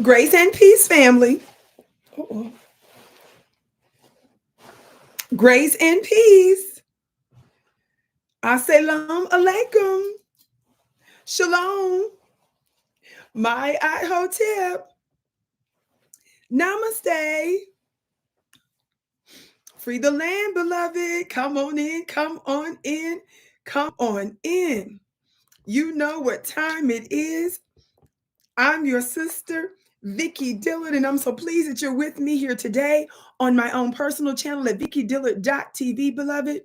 Grace and peace, family. Uh-oh. Grace and peace. Assalamu alaikum. Shalom. My hotep. Namaste. Free the land, beloved. Come on in. Come on in. Come on in. You know what time it is. I'm your sister, Vicki Dillard, and I'm so pleased that you're with me here today on my own personal channel at vickidillard.tv, beloved.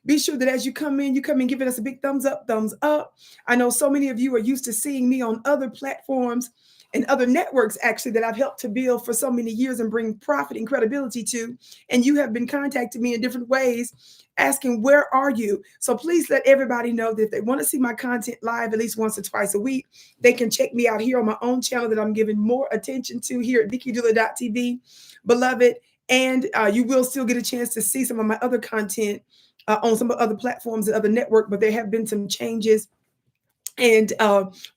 Be sure that as you come in giving us a big thumbs up, thumbs up. I know so many of you are used to seeing me on other platforms and other networks, actually, that I've helped to build for so many years and bring profit and credibility to. And you have been contacting me in different ways, asking, where are you? So please let everybody know that if they want to see my content live at least once or twice a week, they can check me out here on my own channel that I'm giving more attention to here at vickidillard.tv, beloved. And you will still get a chance to see some of my other content on some other platforms and other network, but there have been some changes. And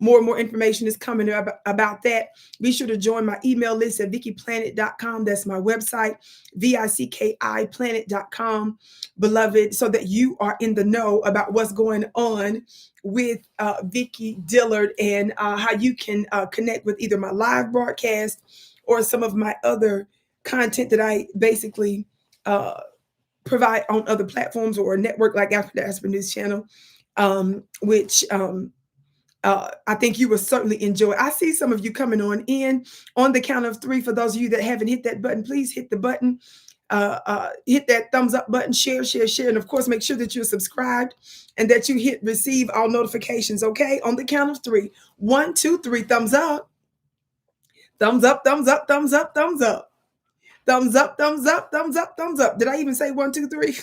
more and more information is coming about that. Be sure to join my email list at vickiplanet.com. That's my website, VICKIplanet.com, beloved, so that you are in the know about what's going on with Vicki Dillard and how you can connect with either my live broadcast or some of my other content that I basically provide on other platforms or a network like After the Asper News Channel, which I think you will certainly enjoy. I see some of you coming on in. On the count of 3, for those of you that haven't hit that button, please hit the button, hit that thumbs up button, share, and of course, make sure that you're subscribed and that you hit receive all notifications, okay? On the count of 3, 1, 2, 3, thumbs up. Thumbs up, thumbs up, thumbs up, thumbs up. Thumbs up, thumbs up, thumbs up, thumbs up. Did I even say 1, 2, 3?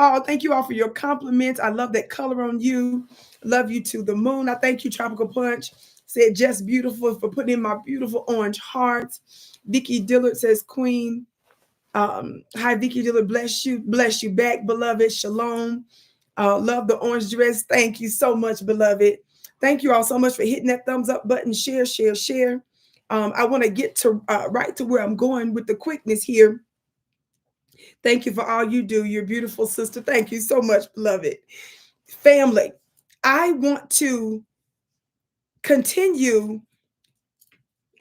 Oh, thank you all for your compliments. I love that color on you. Love you to the moon. I thank you, Tropical Punch. Said just beautiful for putting in my beautiful orange hearts. Vicki Dillard says, Queen. Hi, Vicki Dillard. Bless you back, beloved. Shalom. Love the orange dress. Thank you so much, beloved. Thank you all so much for hitting that thumbs up button. Share. I want to get to right to where I'm going with the quickness here. Thank you for all you do. You're a beautiful sister. Thank you so much, beloved. Family, I want to continue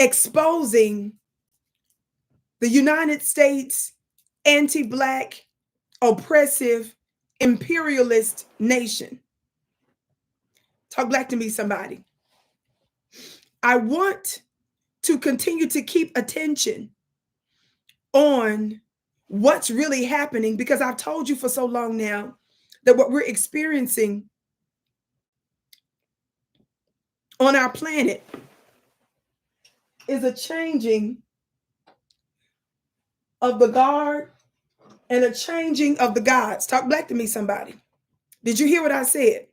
exposing the United States anti-Black, oppressive, imperialist nation. Talk Black to me, somebody. I want to continue to keep attention on what's really happening, because I've told you for so long now that what we're experiencing on our planet is a changing of the guard and a changing of the gods. Talk Black to me, somebody. Did you hear what I said?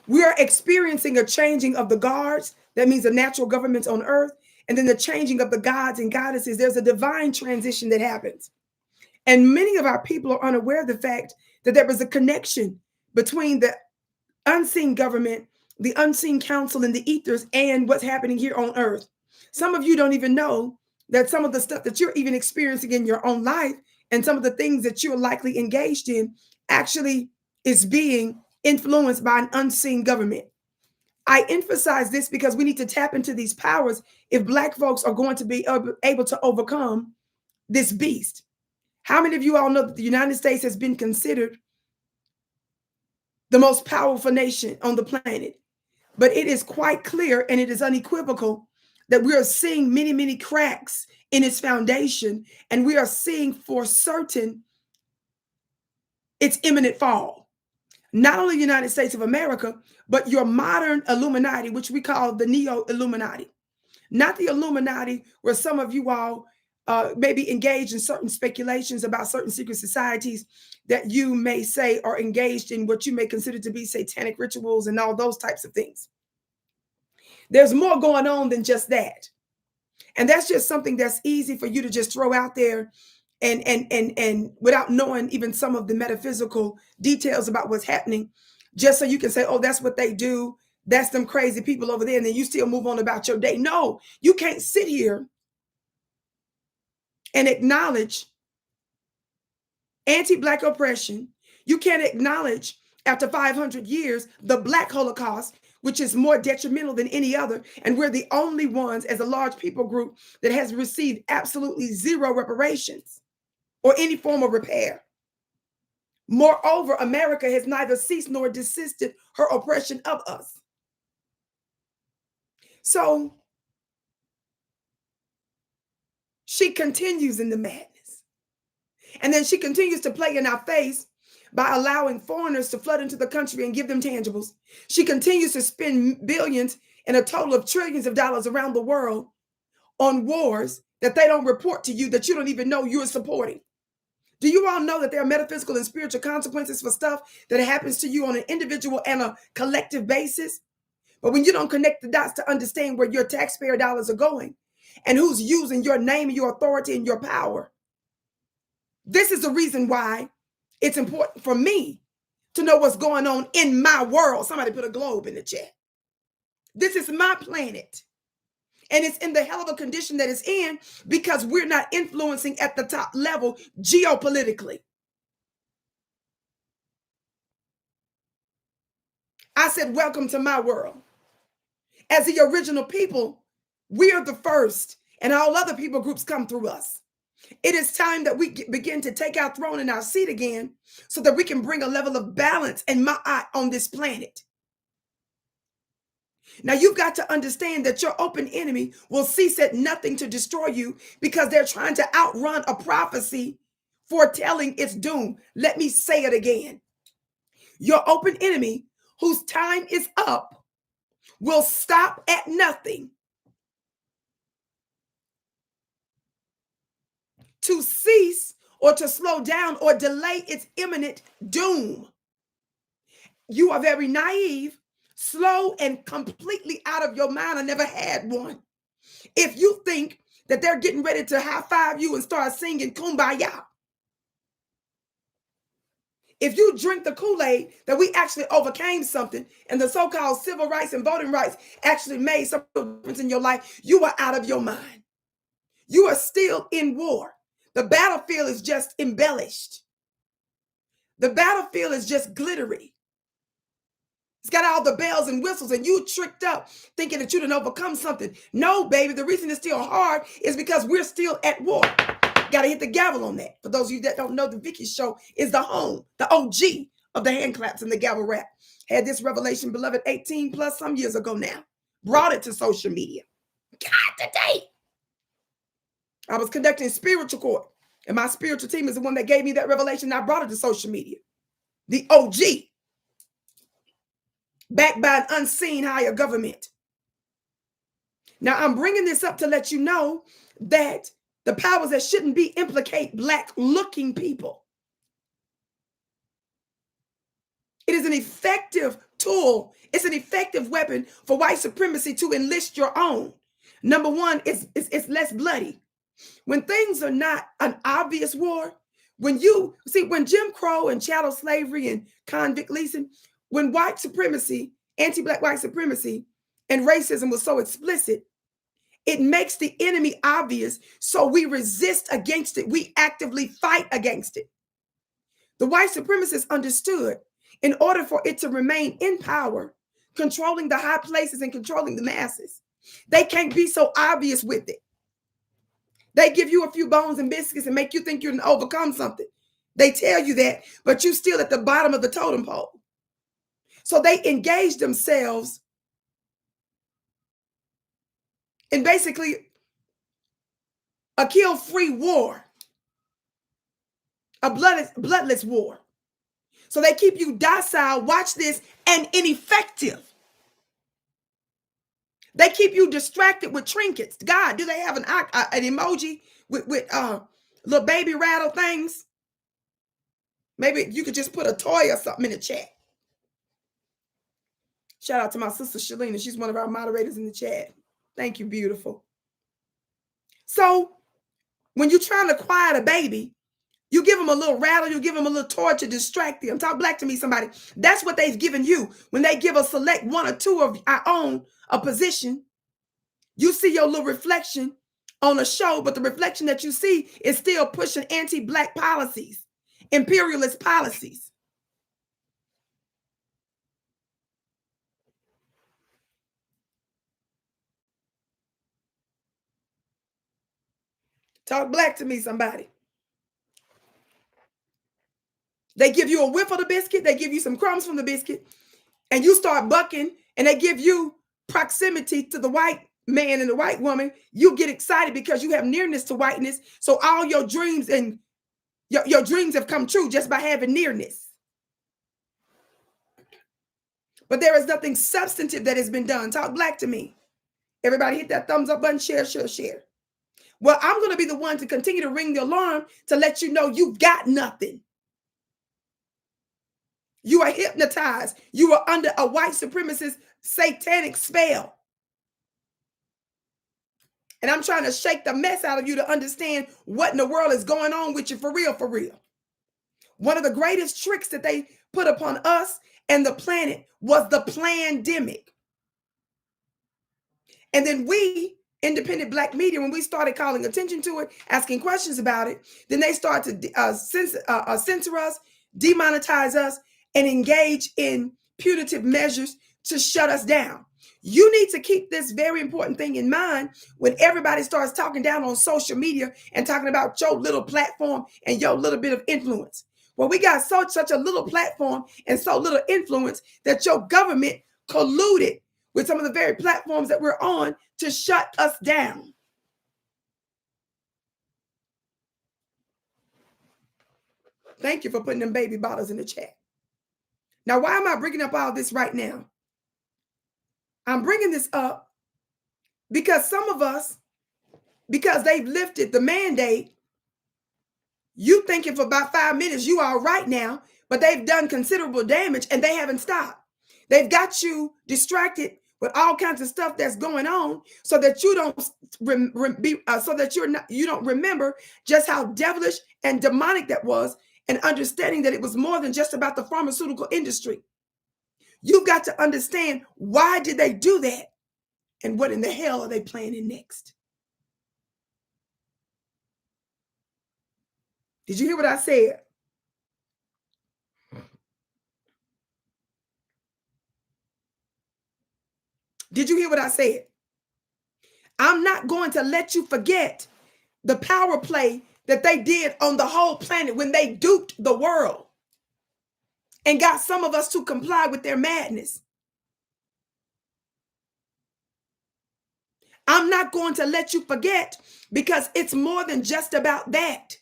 We are experiencing a changing of the guards. That means the natural governments on earth. And then the changing of the gods and goddesses. There's a divine transition that happens. And many of our people are unaware of the fact that there was a connection between the unseen government, the unseen council in the ethers, and what's happening here on earth. Some of you don't even know that some of the stuff that you're even experiencing in your own life and some of the things that you're likely engaged in actually is being influenced by an unseen government. I emphasize this because we need to tap into these powers if Black folks are going to be able to overcome this beast. How many of you all know that the United States has been considered the most powerful nation on the planet? But it is quite clear and it is unequivocal that we are seeing many, many cracks in its foundation, and we are seeing for certain its imminent fall. Not only the United States of America, but your modern Illuminati, which we call the Neo-Illuminati. Not the Illuminati where some of you all maybe engaged in certain speculations about certain secret societies that you may say are engaged in what you may consider to be satanic rituals and all those types of things. There's more going on than just that. And that's just something that's easy for you to just throw out there and without knowing even some of the metaphysical details about what's happening, just so you can say, oh, that's what they do. That's them crazy people over there, and then you still move on about your day. No, you can't sit here and acknowledge anti-Black oppression. You can't acknowledge, after 500 years, the Black Holocaust, which is more detrimental than any other. And we're the only ones as a large people group that has received absolutely zero reparations or any form of repair. Moreover, America has neither ceased nor desisted her oppression of us. So she continues in the madness. And then she continues to play in our face by allowing foreigners to flood into the country and give them tangibles. She continues to spend billions and a total of trillions of dollars around the world on wars that they don't report to you, that you don't even know you're supporting. Do you all know that there are metaphysical and spiritual consequences for stuff that happens to you on an individual and a collective basis? But when you don't connect the dots to understand where your taxpayer dollars are going and who's using your name and your authority and your power, this is the reason why it's important for me to know what's going on in my world. Somebody put a globe in the chat. This is my planet. And it's in the hell of a condition that it's in because we're not influencing at the top level geopolitically. I said, welcome to my world. As the original people, we are the first, and all other people groups come through us. It is time that we begin to take our throne and our seat again so that we can bring a level of balance and ma'at on this planet. Now, you've got to understand that your open enemy will cease at nothing to destroy you because they're trying to outrun a prophecy foretelling its doom. Let me say it again. Your open enemy, whose time is up, will stop at nothing to cease or to slow down or delay its imminent doom. You are very naive, slow, and completely out of your mind. I never had one. If you think that they're getting ready to high five you and start singing Kumbaya, if you drink the Kool-Aid that we actually overcame something and the so-called civil rights and voting rights actually made some difference in your life, you are out of your mind. You are still in war. The battlefield is just embellished. The battlefield is just glittery. It's got all the bells and whistles, and you tricked up thinking that you didn't overcome something. No, baby, the reason it's still hard is because we're still at war. Got to hit the gavel on that. For those of you that don't know, the Vicki Show is the home, the OG of the hand claps and the gavel rap. Had this revelation, beloved, 18 plus some years ago now. Brought it to social media. God, today. I was conducting spiritual court, and my spiritual team is the one that gave me that revelation. And I brought it to social media. The OG. Backed by an unseen higher government. Now, I'm bringing this up to let you know that the powers that shouldn't be implicate Black-looking people. It is an effective tool. It's an effective weapon for white supremacy to enlist your own. Number one, it's less bloody. When things are not an obvious war, when Jim Crow and chattel slavery and convict leasing, when white supremacy, anti-Black white supremacy and racism was so explicit, it makes the enemy obvious, so we resist against it. We actively fight against it. The white supremacists understood in order for it to remain in power, controlling the high places and controlling the masses, they can't be so obvious with it. They give you a few bones and biscuits and make you think you're going to overcome something. They tell you that, but you're still at the bottom of the totem pole. So they engage themselves in basically a kill-free war, a bloodless war. So they keep you docile, watch this, and ineffective. They keep you distracted with trinkets. God, do they have an emoji with little baby rattle things? Maybe you could just put a toy or something in the chat. Shout out to my sister Shalina. She's one of our moderators in the chat. Thank you, beautiful. So when you're trying to quiet a baby, You give them a little rattle, you give them a little toy to distract them. Talk black to me, somebody. That's what they've given you. When they give a select one or two of our own a position, you see your little reflection on a show, but the reflection that you see is still pushing anti-black policies, imperialist policies. Talk black to me, somebody. They give you a whiff of the biscuit, they give you some crumbs from the biscuit, and you start bucking, and they give you proximity to the white man and the white woman. You get excited because you have nearness to whiteness. So all your dreams and your dreams have come true just by having nearness. But there is nothing substantive that has been done. Talk black to me. Everybody hit that thumbs up button, share, share, share. Well, I'm going to be the one to continue to ring the alarm to let you know you've got nothing. You are hypnotized. You are under a white supremacist satanic spell. And I'm trying to shake the mess out of you to understand what in the world is going on with you for real, for real. One of the greatest tricks that they put upon us and the planet was the pandemic. And then we, independent black media, when we started calling attention to it, asking questions about it, then they started to censor us, demonetize us, and engage in punitive measures to shut us down. You need to keep this very important thing in mind when everybody starts talking down on social media and talking about your little platform and your little bit of influence. Well, we got such a little platform and so little influence that your government colluded with some of the very platforms that we're on to shut us down. Thank you for putting them baby bottles in the chat. Now, why am I bringing up all this right now? I'm bringing this up because some of us, because they've lifted the mandate, you thinking for about 5 minutes you are right now, but they've done considerable damage and they haven't stopped. They've got you distracted with all kinds of stuff that's going on, so that you don't you don't remember just how devilish and demonic that was, and understanding that it was more than just about the pharmaceutical industry. You've got to understand, why did they do that, and what in the hell are they planning next? Did you hear what I said? Did you hear what I said? I'm not going to let you forget the power play that they did on the whole planet when they duped the world and got some of us to comply with their madness. I'm not going to let you forget, because it's more than just about that.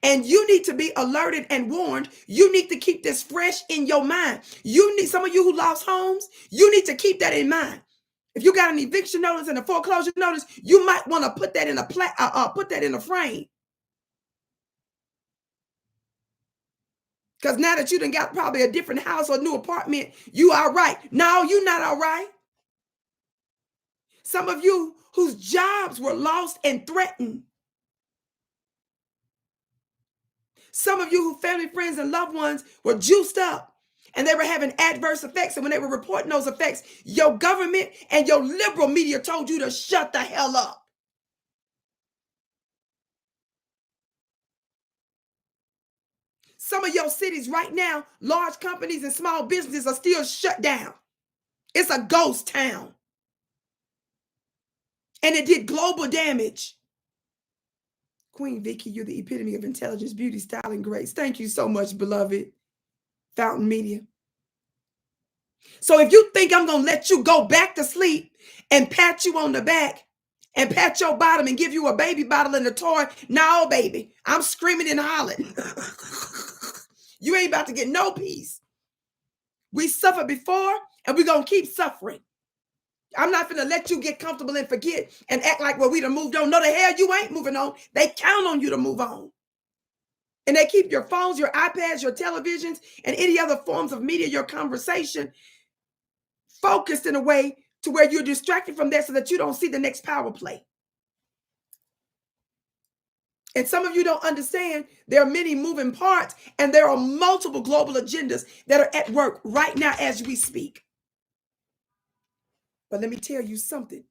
And you need to be alerted and warned. You need to keep this fresh in your mind. You need, some of you who lost homes, you need to keep that in mind. If you got an eviction notice and a foreclosure notice, you might want to put that in a frame. Because now that you done got probably a different house or a new apartment, you all right. No, you're not all right. Some of you whose jobs were lost and threatened. Some of you whose family, friends, and loved ones were juiced up and they were having adverse effects. And when they were reporting those effects, your government and your liberal media told you to shut the hell up. Some of your cities right now, large companies and small businesses are still shut down. It's a ghost town. And it did global damage. Queen Vicki, you're the epitome of intelligence, beauty, style, and grace. Thank you so much, beloved Fountain Media. So if you think I'm going to let you go back to sleep and pat you on the back and pat your bottom and give you a baby bottle and a toy, no, baby, I'm screaming and hollering. You ain't about to get no peace. We suffered before and we're going to keep suffering. I'm not going to let you get comfortable and forget and act like, well, we done moved on. No, the hell you ain't moving on. They count on you to move on. And they keep your phones, your iPads, your televisions, and any other forms of media, your conversation, focused in a way to where you're distracted from that so that you don't see the next power play. And some of you don't understand there are many moving parts and there are multiple global agendas that are at work right now as we speak. But let me tell you something.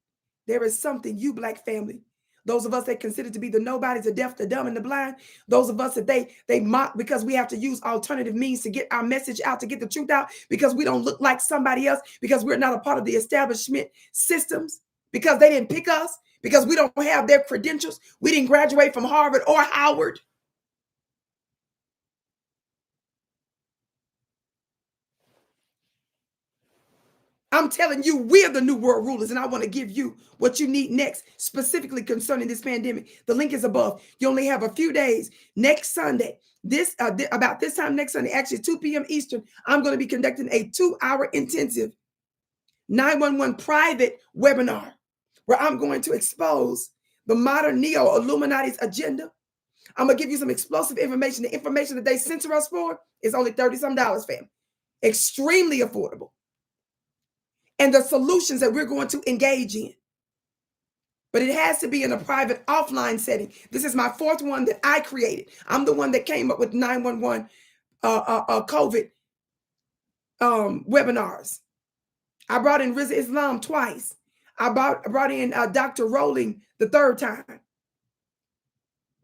There is something, you Black family, those of us that consider to be the nobodies, the deaf, the dumb, and the blind, those of us that they mock because we have to use alternative means to get our message out, to get the truth out, because we don't look like somebody else, because we're not a part of the establishment systems, because they didn't pick us, because we don't have their credentials. We didn't graduate from Harvard or Howard. I'm telling you, we're the new world rulers, and I want to give you what you need next, specifically concerning this pandemic. The link is above. You only have a few days. Next Sunday, about this time next Sunday, actually 2 p.m. Eastern, I'm going to be conducting a 2-hour intensive 911 private webinar where I'm going to expose the modern neo-Illuminati's agenda. I'm going to give you some explosive information. The information that they censor us for is only $30-some, fam. Extremely affordable. And the solutions that we're going to engage in. But it has to be in a private offline setting. This is my 4th one that I created. I'm the one that came up with 911 COVID webinars. I brought in Riza Islam twice. I brought in Dr. Rowling the 3rd time.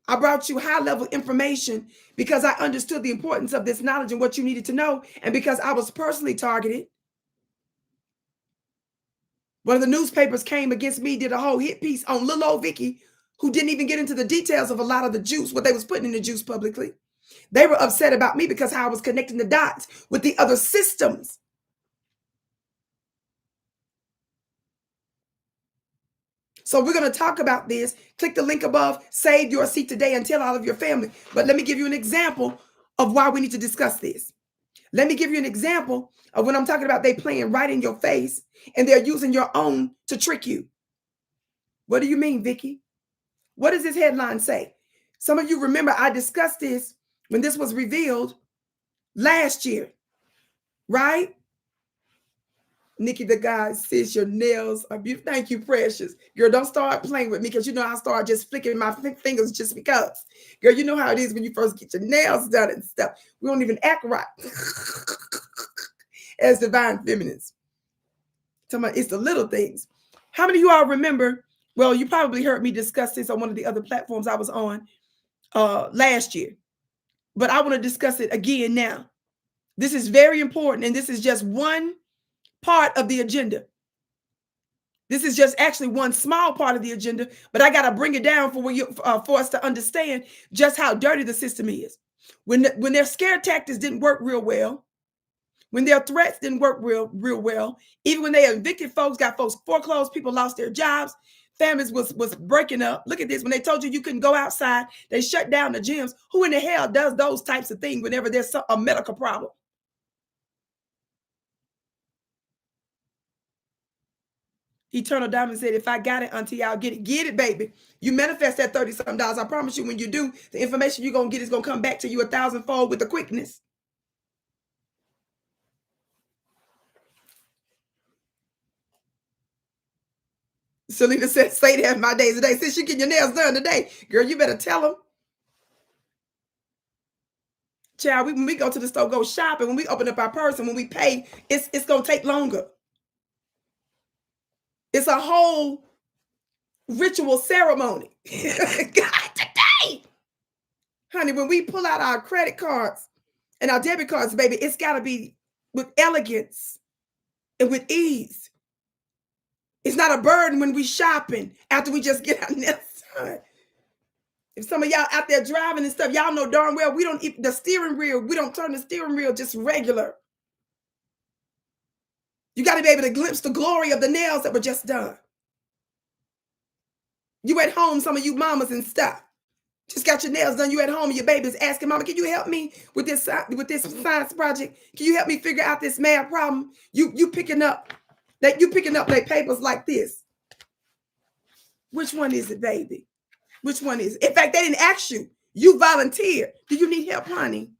I brought you high-level information because I understood the importance of this knowledge and what you needed to know, and because I was personally targeted. One of the newspapers came against me, did a whole hit piece on little old Vicki, who didn't even get into the details of a lot of the juice, what they was putting in the juice publicly. They were upset about me because how I was connecting the dots with the other systems. So we're going to talk about this. Click the link above, save your seat today, and tell all of your family. But let me give you an example of why we need to discuss this. Let me give you an example of when I'm talking about they playing right in your face and they're using your own to trick you. What do you mean, Vicki? What does this headline say? Some of you remember I discussed this when this was revealed last year, right? Nikki, the guy says your nails are beautiful. Thank you, precious. Girl, don't start playing with me because you know I start just flicking my fingers just because. Girl, you know how it is when you first get your nails done and stuff. We don't even act right as divine feminines. It's the little things. How many of you all remember? Well, you probably heard me discuss this on one of the other platforms I was on last year. But I want to discuss it again now. This is very important, and this is just one part of the agenda. This is just actually one small part of the agenda, but I got to bring it down for us to understand just how dirty the system is. When their scare tactics didn't work real well, when their threats didn't work real well, even when they evicted folks, got folks foreclosed, people lost their jobs, families was breaking up. Look at this. When they told you couldn't go outside, they shut down the gyms. Who in the hell does those types of things whenever there's a medical problem? Eternal Diamond said, if I got it, auntie, I'll get it. Get it, baby. You manifest that $30-something. I promise you, when you do, the information you're going to get is going to come back to you 1,000-fold with the quickness. Selena said, say that my days today. Since you get your nails done today, girl, you better tell them. Child, when we go to the store, go shopping, when we open up our purse and when we pay, it's going to take longer. It's a whole ritual ceremony. God, today. Honey, when we pull out our credit cards and our debit cards, baby, it's got to be with elegance and with ease. It's not a burden when we shopping after we just get our nails done. If some of y'all out there driving and stuff, y'all know darn well we don't eat the steering wheel. We don't turn the steering wheel just regular. You got to be able to glimpse the glory of the nails that were just done. You at home, some of you mamas and stuff, just got your nails done. You at home and your baby's asking, Mama, can you help me with this science project? Can you help me figure out this math problem? You picking up like papers like this. Which one is it, baby? Which one is it? In fact, they didn't ask you. You volunteered. Do you need help, honey?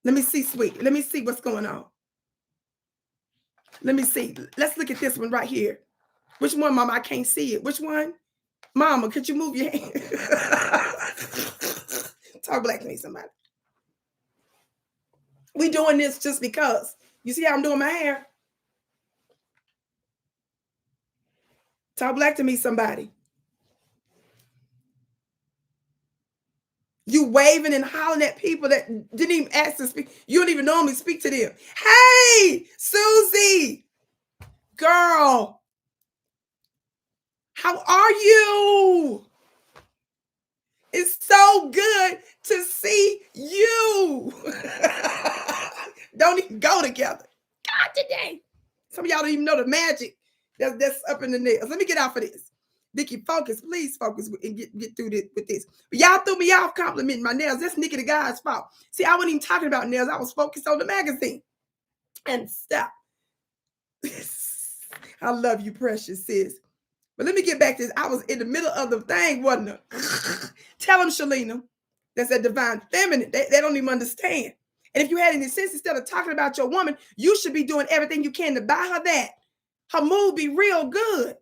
Let me see, sweet. Let me see what's going on. Let me see. Let's look at this one right here. Which one, Mama? I can't see it. Which one? Mama, could you move your hand? Talk black to me, somebody. We doing this just because. You see how I'm doing my hair? Talk black to me, somebody. You waving and hollering at people that didn't even ask to speak. You don't even normally speak to them. Hey, Susie, girl, how are you? It's so good to see you. Don't even go together. God, today. Some of y'all don't even know the magic that's up in the nails. Let me get out for this. Vicki, focus, please focus and get through this with this. But y'all threw me off complimenting my nails. That's Nikki the guy's fault. See, I wasn't even talking about nails. I was focused on the magazine. And stop. I love you, precious sis. But let me get back to this. I was in the middle of the thing, wasn't I? Tell them, Shalina, that's a divine feminine. They don't even understand. And if you had any sense, instead of talking about your woman, you should be doing everything you can to buy her that. Her mood be real good.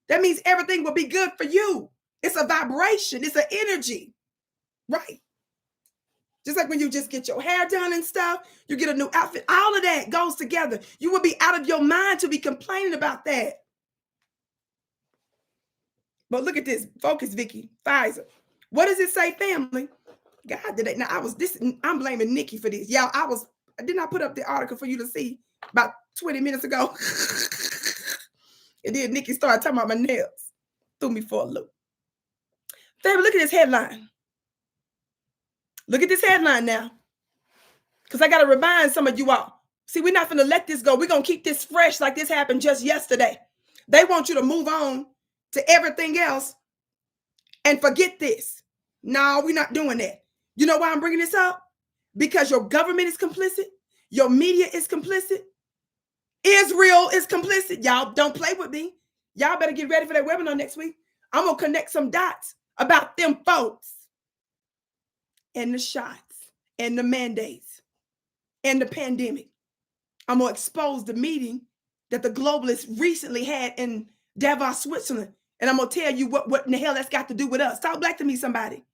That means everything will be good for you. It's a vibration. It's an energy. Right. Just like when you just get your hair done and stuff, you get a new outfit. All of that goes together. You will be out of your mind to be complaining about that. But look at this. Focus, Vicki. Pfizer. What does it say, family? God, did it? Now I'm blaming Nikki for this. Y'all, didn't I put up the article for you to see about 20 minutes ago? And then Nikki started talking about my nails. Threw me for a loop. Family, look at this headline. Look at this headline now. Because I got to remind some of you all. See, we're not going to let this go. We're going to keep this fresh like this happened just yesterday. They want you to move on to everything else and forget this. No, we're not doing that. You know why I'm bringing this up? Because your government is complicit. Your media is complicit. Israel is complicit. Y'all don't play with me. Y'all better get ready for that webinar next week. I'm going to connect some dots about them folks and the shots and the mandates and the pandemic. I'm going to expose the meeting that the globalists recently had in Davos, Switzerland. And I'm going to tell you what in the hell that's got to do with us. Talk black to me, somebody.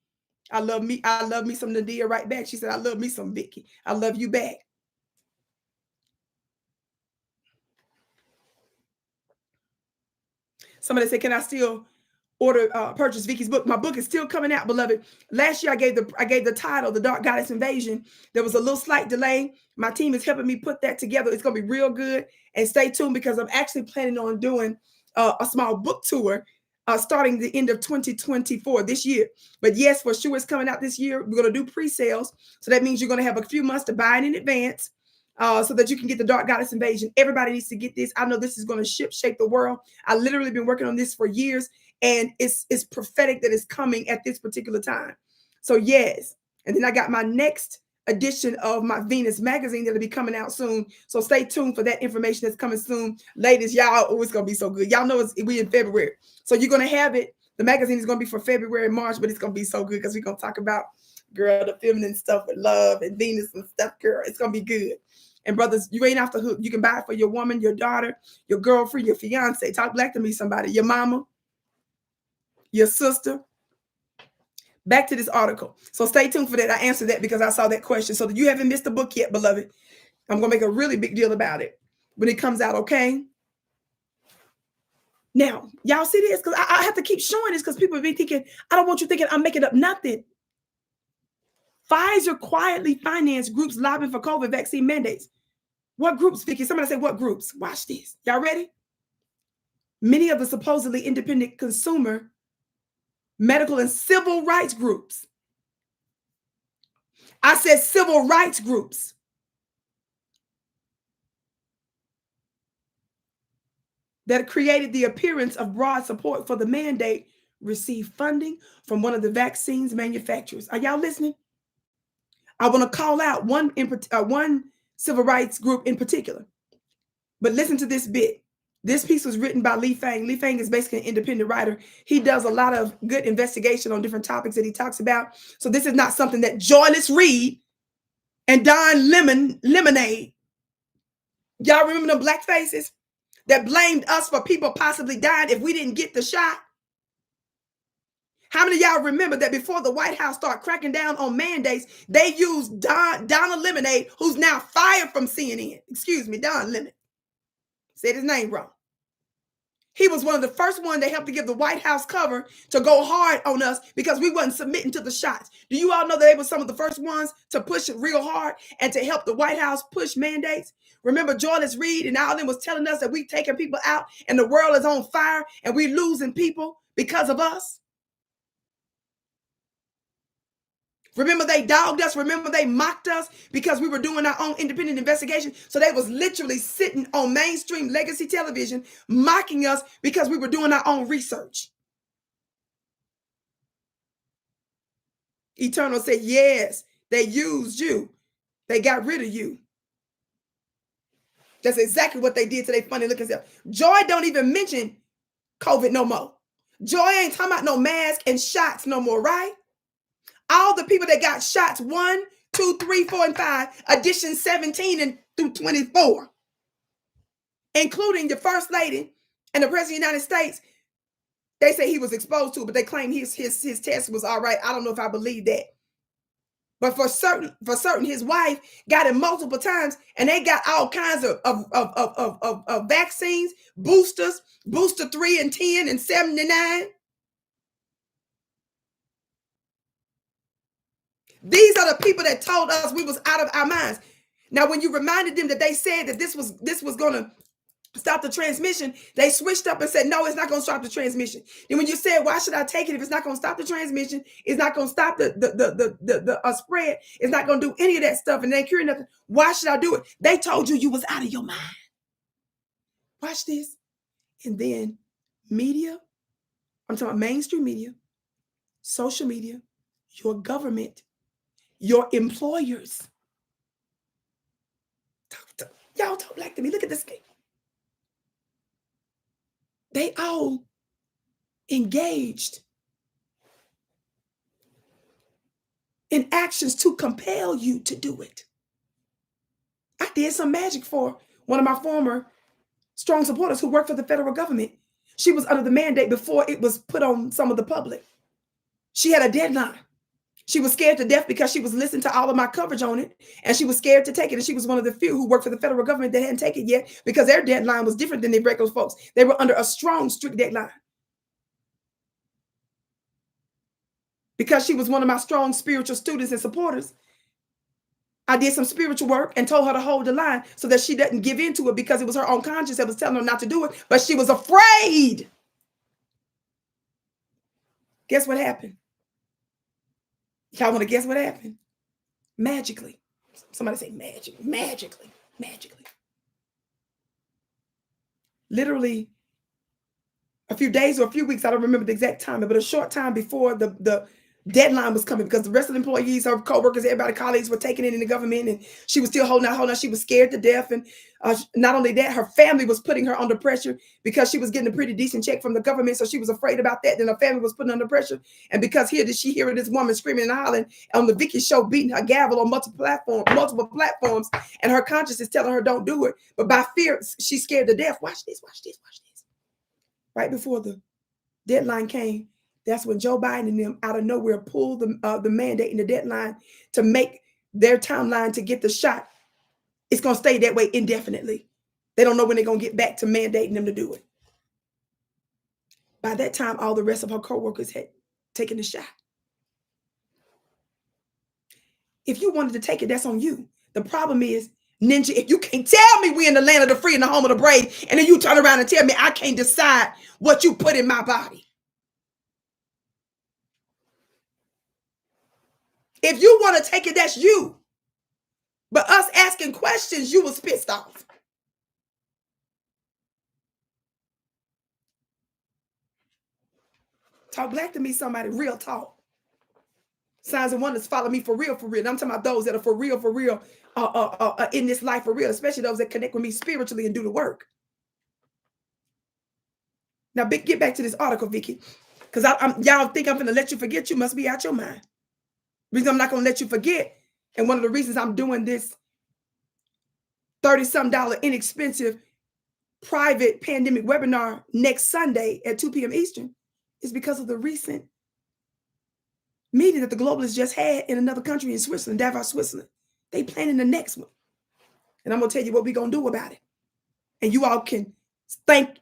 I love me some Nadia right back. She said, I love me some Vicki. I love you back. Somebody said, can I still purchase Vicki's book? My book is still coming out, beloved. Last year I gave the title, The Dark Goddess Invasion. There was a little slight delay. My team is helping me put that together. It's going to be real good. And stay tuned because I'm actually planning on doing a small book tour starting the end of 2024 this year. But yes, for sure it's coming out this year. We're going to do pre-sales. So that means you're going to have a few months to buy it in advance. So that you can get the Dark Goddess Invasion. Everybody needs to get this. I know this is going to shape the world. I literally been working on this for years, and it's prophetic that it's coming at this particular time. So yes, and then I got my next edition of my Venus magazine that'll be coming out soon. So stay tuned for that information that's coming soon. Ladies, y'all, oh, it's going to be so good. Y'all know we in February. So you're going to have it. The magazine is going to be for February and March, but it's going to be so good because we're going to talk about, girl, the feminine stuff with love and Venus and stuff, girl. It's going to be good. And brothers, you ain't off the hook. You can buy it for your woman, your daughter, your girlfriend, your fiance. Talk black to me, somebody. Your mama, your sister. Back to this article. So stay tuned for that. I answered that because I saw that question. So that you haven't missed the book yet, beloved. I'm going to make a really big deal about it when it comes out, okay? Now, y'all see this? Because I have to keep showing this because people be thinking, I don't want you thinking I'm making up nothing. Pfizer quietly financed groups lobbying for COVID vaccine mandates. What groups, Vicki? Somebody say what groups? Watch this. Y'all ready? Many of the supposedly independent consumer, medical, and civil rights groups. I said civil rights groups. That created the appearance of broad support for the mandate received funding from one of the vaccines manufacturers. Are y'all listening? I want to call out one civil rights group in particular. But listen to this bit. This piece was written by Lee Fang. Lee Fang is basically an independent writer. He does a lot of good investigation on different topics that he talks about. So this is not something that Joyless Reed and Don Lemonade, y'all remember them black faces that blamed us for people possibly dying if we didn't get the shot? How many of y'all remember that before the White House started cracking down on mandates, they used Donald Lemonade, who's now fired from CNN. Excuse me, Don Lemon. Said his name wrong. He was one of the first ones that helped to give the White House cover to go hard on us because we wasn't submitting to the shots. Do you all know that they were some of the first ones to push it real hard and to help the White House push mandates? Remember Joyce Reed and all them was telling us that we taking people out and the world is on fire and we losing people because of us? Remember they dogged us. Remember they mocked us because we were doing our own independent investigation. So they was literally sitting on mainstream legacy television mocking us because we were doing our own research. Eternal said, yes, they used you. They got rid of you. That's exactly what they did to their funny looking self. Joy don't even mention COVID no more. Joy ain't talking about no mask and shots no more, right? All the people that got shots 1, 2, 3, 4, and 5, edition 17 and through 24, including the First Lady and the President of the United States, they say he was exposed to it, but they claim his test was all right. I don't know if I believe that. But for certain, his wife got it multiple times, and they got all kinds of vaccines, boosters, booster 3 and 10 and 79. These are the people that told us we was out of our minds. Now, when you reminded them that they said that this was going to stop the transmission, they switched up and said, no, it's not going to stop the transmission. And when you said, why should I take it if it's not going to stop the transmission? It's not going to stop the spread. It's not going to do any of that stuff and they ain't curing nothing. Why should I do it? They told you was out of your mind. Watch this. And then media, I'm talking about mainstream media, social media, your government, your employers. Y'all talk black to me. Look at this game. They all engaged in actions to compel you to do it. I did some magic for one of my former strong supporters who worked for the federal government. She was under the mandate before it was put on some of the public. She had a deadline. She was scared to death because she was listening to all of my coverage on it, and she was scared to take it. And she was one of the few who worked for the federal government that hadn't taken it yet because their deadline was different than the regular folks. They were under a strong, strict deadline. Because she was one of my strong spiritual students and supporters, I did some spiritual work and told her to hold the line so that she didn't give into it because it was her own conscience that was telling her not to do it, but she was afraid. Guess what happened? Y'all want to guess what happened? Magically. Somebody say magically. Literally a few days or a few weeks, I don't remember the exact time, but a short time before the deadline was coming, because the rest of the employees, her co-workers, everybody, colleagues were taking it in the government, and she was still holding out. She was scared to death. And not only that, her family was putting her under pressure because she was getting a pretty decent check from the government. So she was afraid about that. Then her family was putting under pressure. And because here did she hear this woman screaming and hollering on the Vicki show, beating her gavel on multiple platforms. And her conscience is telling her, don't do it. But by fear, she's scared to death. Watch this. Right before the deadline came, that's when Joe Biden and them out of nowhere pulled the mandate and the deadline to make their timeline to get the shot. It's going to stay that way indefinitely. They don't know when they're going to get back to mandating them to do it. By that time, all the rest of her co-workers had taken the shot. If you wanted to take it, that's on you. The problem is, Ninja, if you can't tell me we in the land of the free and the home of the brave, and then you turn around and tell me I can't decide what you put in my body. If you want to take it, that's you. But us asking questions, you was pissed off. Talk black to me, somebody. Real talk. Signs and wonders follow me for real, for real. And I'm talking about those that are for real, in this life for real, especially those that connect with me spiritually and do the work. Now, get back to this article, Vicki, because y'all think I'm going to let you forget. You must be out your mind. The reason I'm not going to let you forget, and one of the reasons I'm doing this $30-some inexpensive private pandemic webinar next Sunday at 2 p.m. Eastern is because of the recent meeting that the globalists just had in another country in Switzerland, Davos, Switzerland. They planning the next one. And I'm going to tell you what we're going to do about it. And you all can thank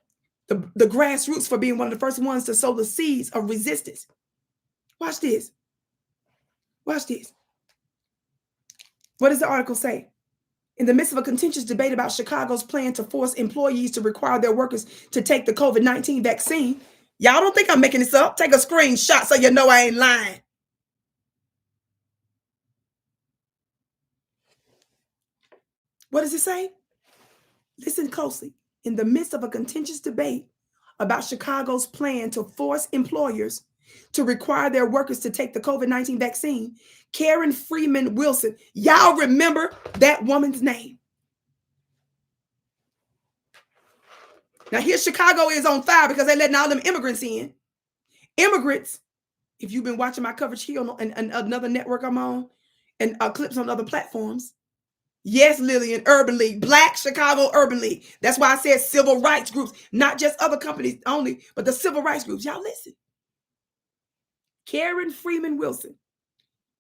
the grassroots for being one of the first ones to sow the seeds of resistance. Watch this. Watch this. What does the article say? In the midst of a contentious debate about Chicago's plan to force employees to require their workers to take the COVID-19 vaccine, y'all don't think I'm making this up? Take a screenshot so you know I ain't lying. What does it say? Listen closely. In the midst of a contentious debate about Chicago's plan to force employers to require their workers to take the COVID-19 vaccine, Karen Freeman Wilson, y'all remember that woman's name. Now here Chicago is on fire because they're letting all them immigrants in. Immigrants, if you've been watching my coverage here on another network I'm on, and clips on other platforms, yes, Lillian, Urban League, Black Chicago Urban League. That's why I said civil rights groups, not just other companies only, but the civil rights groups. Y'all listen. Karen Freeman Wilson,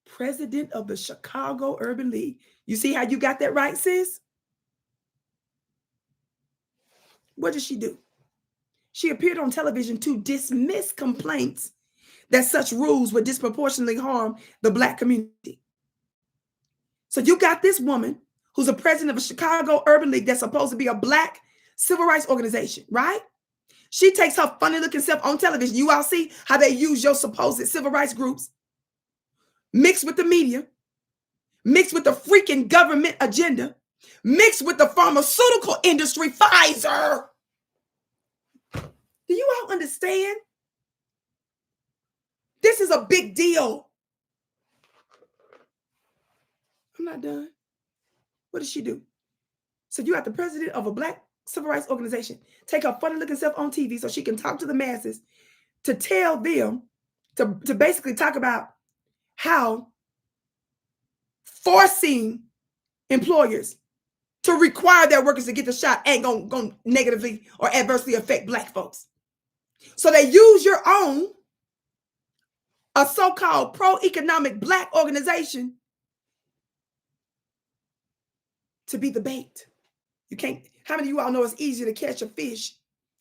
president of the Chicago Urban League. You see how you got that right, sis? What did she do? She appeared on television to dismiss complaints that such rules would disproportionately harm the Black community. So you got this woman who's a president of a Chicago Urban League that's supposed to be a Black civil rights organization, right? She takes her funny looking self on television. You all see how they use your supposed civil rights groups mixed with the media, mixed with the freaking government agenda, mixed with the pharmaceutical industry, Pfizer. Do you all understand? This is a big deal. I'm not done. What does she do? So you got the president of a Black civil rights organization take her funny looking self on TV so she can talk to the masses to tell them, to basically talk about how forcing employers to require their workers to get the shot ain't going to negatively or adversely affect Black folks. So they use your own, a so-called pro-economic Black organization to be the bait. You can't, how many of you all know it's easier to catch a fish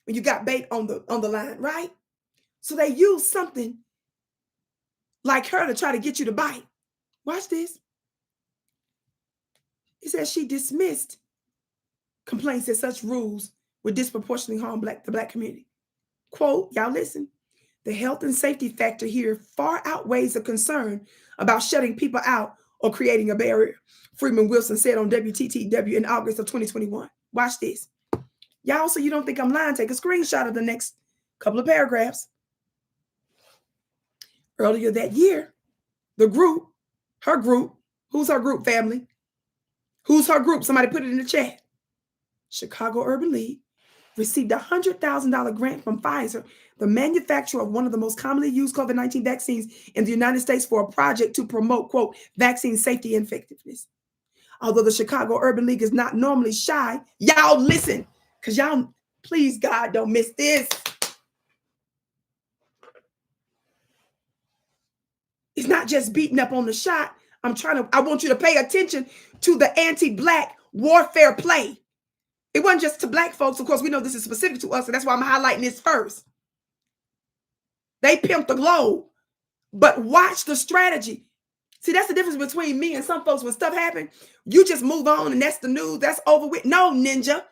when you got bait on the line, right? So they use something like her to try to get you to bite. Watch this. It says she dismissed complaints that such rules would disproportionately harm the Black community. Quote, y'all listen, the health and safety factor here far outweighs the concern about shutting people out or creating a barrier, Freeman Wilson said on WTTW in August of 2021. Watch this. Y'all, so you don't think I'm lying, take a screenshot of the next couple of paragraphs. Earlier that year, the group, her group, who's her group, family? Who's her group? Somebody put it in the chat. Chicago Urban League received a $100,000 grant from Pfizer, the manufacturer of one of the most commonly used COVID-19 vaccines in the United States, for a project to promote, quote, vaccine safety and effectiveness. Although the Chicago Urban League is not normally shy, y'all listen, because y'all, please, God, don't miss this. It's not just beating up on the shot. I want you to pay attention to the anti-Black warfare play. It wasn't just to Black folks. Of course, we know this is specific to us, and that's why I'm highlighting this first. They pimped the globe, but watch the strategy. See, that's the difference between me and some folks. When stuff happens, you just move on, and that's the news. That's over with. No, ninja.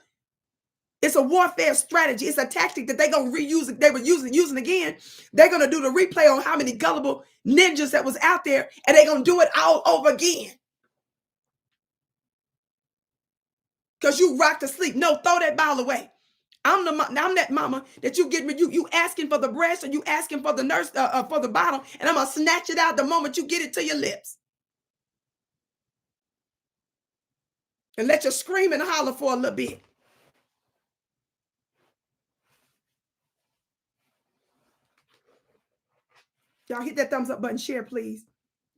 It's a warfare strategy. It's a tactic that they're going to reuse. They were using again. They're going to do the replay on how many gullible ninjas that was out there, and they're going to do it all over again. Because you rocked to sleep. No, throw that ball away. I'm that mama that you get me. You asking for the breast, or you asking for the nurse for the bottle, and I'm gonna snatch it out the moment you get it to your lips, and let you scream and holler for a little bit. Y'all hit that thumbs up button, share, please.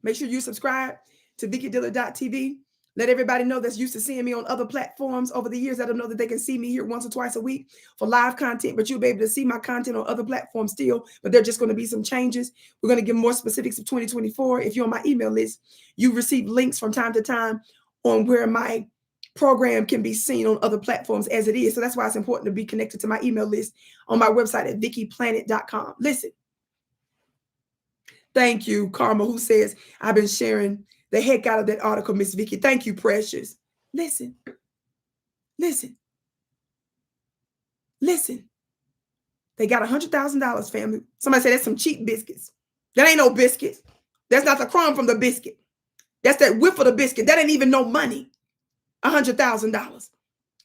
Make sure you subscribe to VickiDillard.tv. Let everybody know that's used to seeing me on other platforms over the years. Let them know that they can see me here once or twice a week for live content, but you'll be able to see my content on other platforms still, but there are just going to be some changes. We're going to give more specifics of 2024. If you're on my email list, you receive links from time to time on where my program can be seen on other platforms as it is. So that's why it's important to be connected to my email list on my website at vickiplanet.com. Listen. Thank you, Karma, who says, I've been sharing the heck out of that article, Miss Vicki. Thank you, precious. Listen. They got $100,000, family. Somebody said that's some cheap biscuits. That ain't no biscuits. That's not the crumb from the biscuit. That's that whiff of the biscuit. That ain't even no money. $100,000.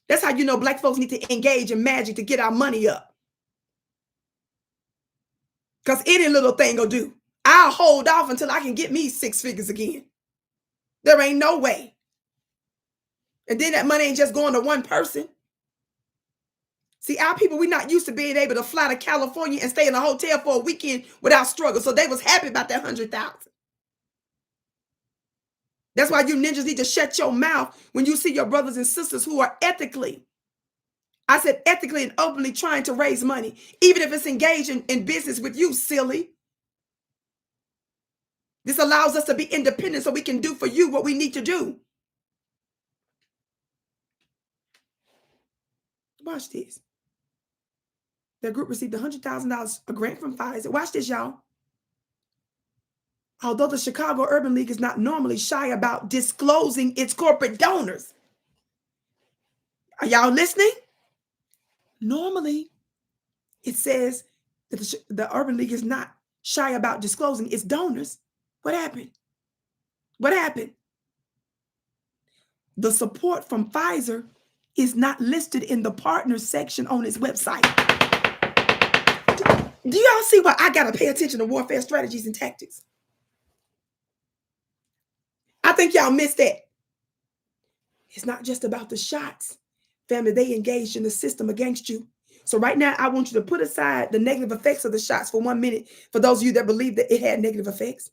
That's how you know black folks need to engage in magic to get our money up. Because any little thing will do. I'll hold off until I can get me 6 figures again. There ain't no way. And then that money ain't just going to one person. See, our people, we're not used to being able to fly to California and stay in a hotel for a weekend without struggle. So they was happy about that 100,000. That's why you ninjas need to shut your mouth when you see your brothers and sisters who are ethically, I said ethically and openly trying to raise money, even if it's engaged in business with you, silly. This allows us to be independent so we can do for you what we need to do. Watch this. Their group received $100,000, a grant from Pfizer. Watch this, y'all. Although the Chicago Urban League is not normally shy about disclosing its corporate donors. Are y'all listening? Normally, it says that the Urban League is not shy about disclosing its donors. What happened? What happened? The support from Pfizer is not listed in the partners section on its website. Do y'all see why I got to pay attention to warfare strategies and tactics? I think y'all missed that. It's not just about the shots. Family, they engaged in the system against you. So right now, I want you to put aside the negative effects of the shots for 1 minute. For those of you that believe that it had negative effects,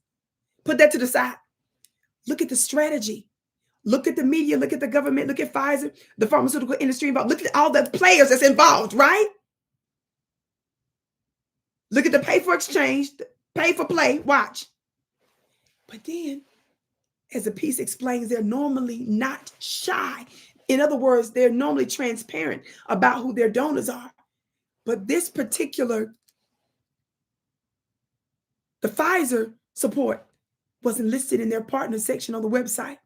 put that to the side. Look at the strategy. Look at the media. Look at the government. Look at Pfizer, the pharmaceutical industry involved. Look at all the players that's involved, right? Look at the pay for exchange, pay for play. Watch. But then, as the piece explains, they're normally not shy. In other words, they're normally transparent about who their donors are. But this particular, the Pfizer support wasn't listed in their partner section on the website.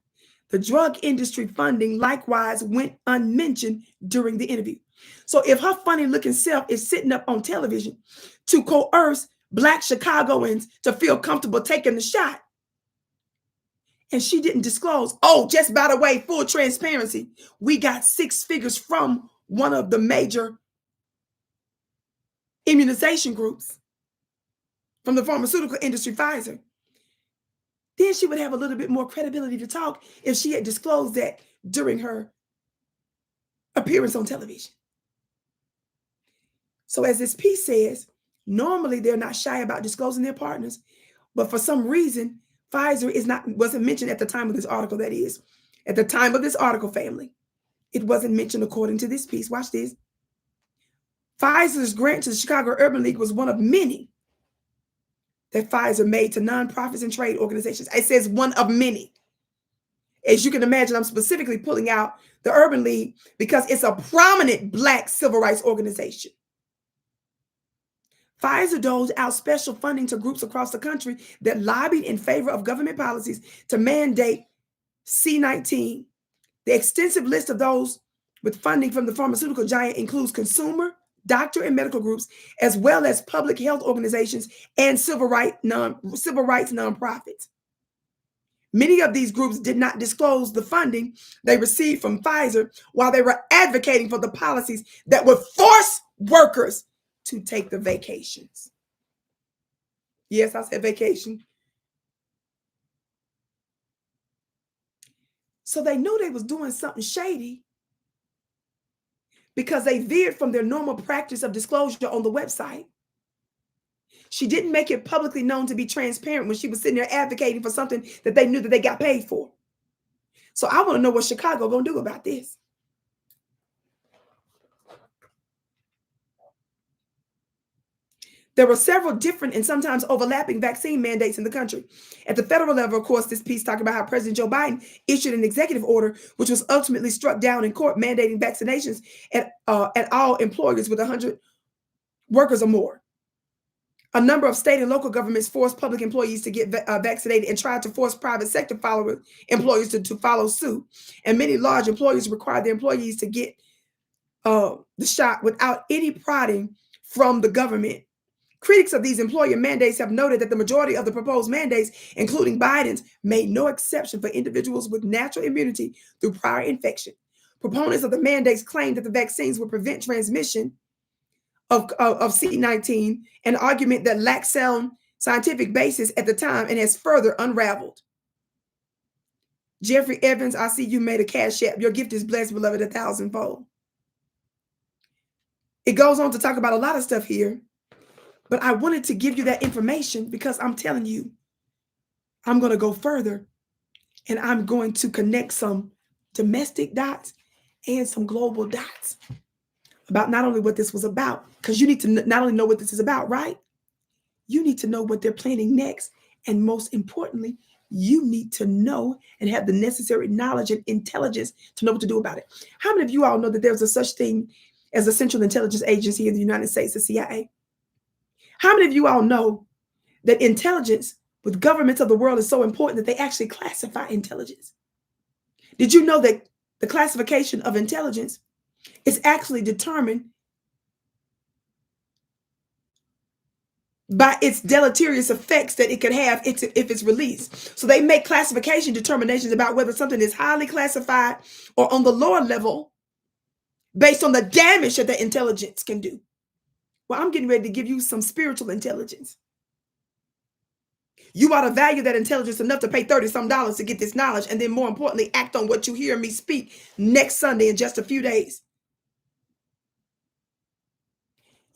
The drug industry funding likewise went unmentioned during the interview. So if her funny looking self is sitting up on television to coerce Black Chicagoans to feel comfortable taking the shot, and she didn't disclose, oh, just by the way, full transparency, we got 6 figures from one of the major immunization groups from the pharmaceutical industry, Pfizer, then she would have a little bit more credibility to talk if she had disclosed that during her appearance on television. So as this piece says, normally they're not shy about disclosing their partners, but for some reason, Pfizer wasn't mentioned at the time of this article, that is. At the time of this article, family, it wasn't mentioned according to this piece. Watch this. Pfizer's grant to the Chicago Urban League was one of many that Pfizer made to nonprofits and trade organizations. It says one of many. As you can imagine, I'm specifically pulling out the Urban League because it's a prominent Black civil rights organization. Pfizer doled out special funding to groups across the country that lobbied in favor of government policies to mandate C-19. The extensive list of those with funding from the pharmaceutical giant includes consumer, doctor, and medical groups, as well as public health organizations and civil rights nonprofits. Many of these groups did not disclose the funding they received from Pfizer while they were advocating for the policies that would force workers to take the vacations. Yes, I said vacation. So they knew they was doing something shady because they veered from their normal practice of disclosure on the website. She didn't make it publicly known to be transparent when she was sitting there advocating for something that they knew that they got paid for. So I want to know what Chicago going to do about this. There were several different and sometimes overlapping vaccine mandates in the country. At the federal level, of course, this piece talked about how President Joe Biden issued an executive order, which was ultimately struck down in court, mandating vaccinations at all employers with 100 workers or more. A number of state and local governments forced public employees to get vaccinated and tried to force private sector employees to follow suit. And many large employers required their employees to get the shot without any prodding from the government. Critics of these employer mandates have noted that the majority of the proposed mandates, including Biden's, made no exception for individuals with natural immunity through prior infection. Proponents of the mandates claim that the vaccines would prevent transmission of C-19, an argument that lacked sound scientific basis at the time and has further unraveled. Jeffrey Evans, I see you made a cash app. Your gift is blessed, beloved, 1,000-fold. It goes on to talk about a lot of stuff here. But I wanted to give you that information because I'm telling you, I'm going to go further and I'm going to connect some domestic dots and some global dots about not only what this was about, because you need to not only know what this is about, right? You need to know what they're planning next. And most importantly, you need to know and have the necessary knowledge and intelligence to know what to do about it. How many of you all know that there's a such thing as a Central Intelligence Agency in the United States, the CIA? How many of you all know that intelligence with governments of the world is so important that they actually classify intelligence? Did you know that the classification of intelligence is actually determined by its deleterious effects that it could have if it's released? So they make classification determinations about whether something is highly classified or on the lower level based on the damage that the intelligence can do. Well, I'm getting ready to give you some spiritual intelligence. You ought to value that intelligence enough to pay $30-some to get this knowledge, and then more importantly, act on what you hear me speak next Sunday in just a few days.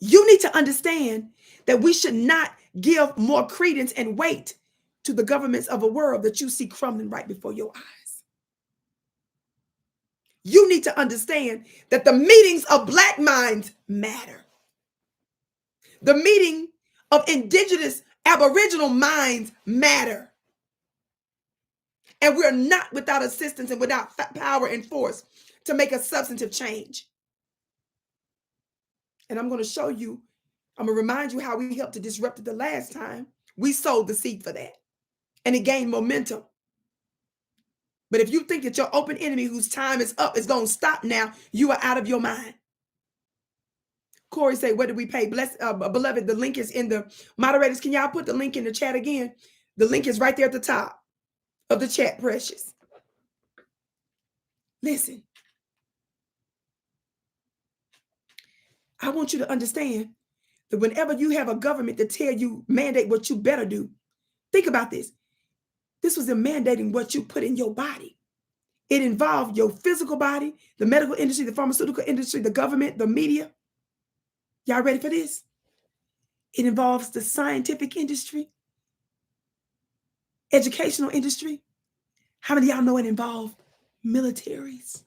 You need to understand that we should not give more credence and weight to the governments of a world that you see crumbling right before your eyes. You need to understand that the meetings of Black minds matter. The meeting of indigenous Aboriginal minds matter. And we're not without assistance and without power and force to make a substantive change. And I'm going to show you, I'm going to remind you how we helped to disrupt it the last time. We sowed the seed for that. And it gained momentum. But if you think that your open enemy whose time is up is going to stop now, you are out of your mind. Corey say, what did we pay? Beloved, the link is in the moderators. Can y'all put the link in the chat again? The link is right there at the top of the chat, precious. Listen, I want you to understand that whenever you have a government to tell you, mandate what you better do, think about this. This was them mandating what you put in your body. It involved your physical body, the medical industry, the pharmaceutical industry, the government, the media. Y'all ready for this? It involves the scientific industry, educational industry. How many of y'all know it involved militaries?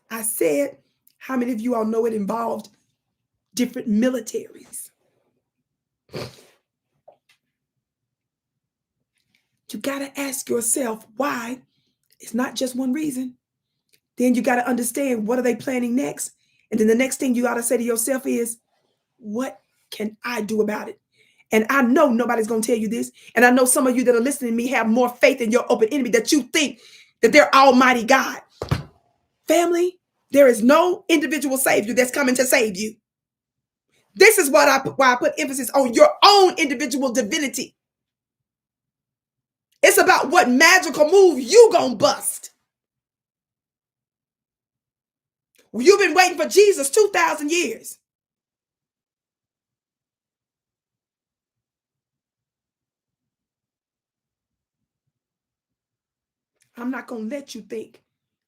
I said, how many of you all know it involved different militaries? You got to ask yourself why. It's not just one reason. Then you got to understand, what are they planning next? And then the next thing you got to say to yourself is, what can I do about it? And I know nobody's going to tell you this. And I know some of you that are listening to me have more faith in your open enemy that you think that they're Almighty God. Family, there is no individual savior that's coming to save you. This is why I put emphasis on your own individual divinity. It's about what magical move you gonna bust. You've been waiting for Jesus 2,000 years. I'm not going to let you think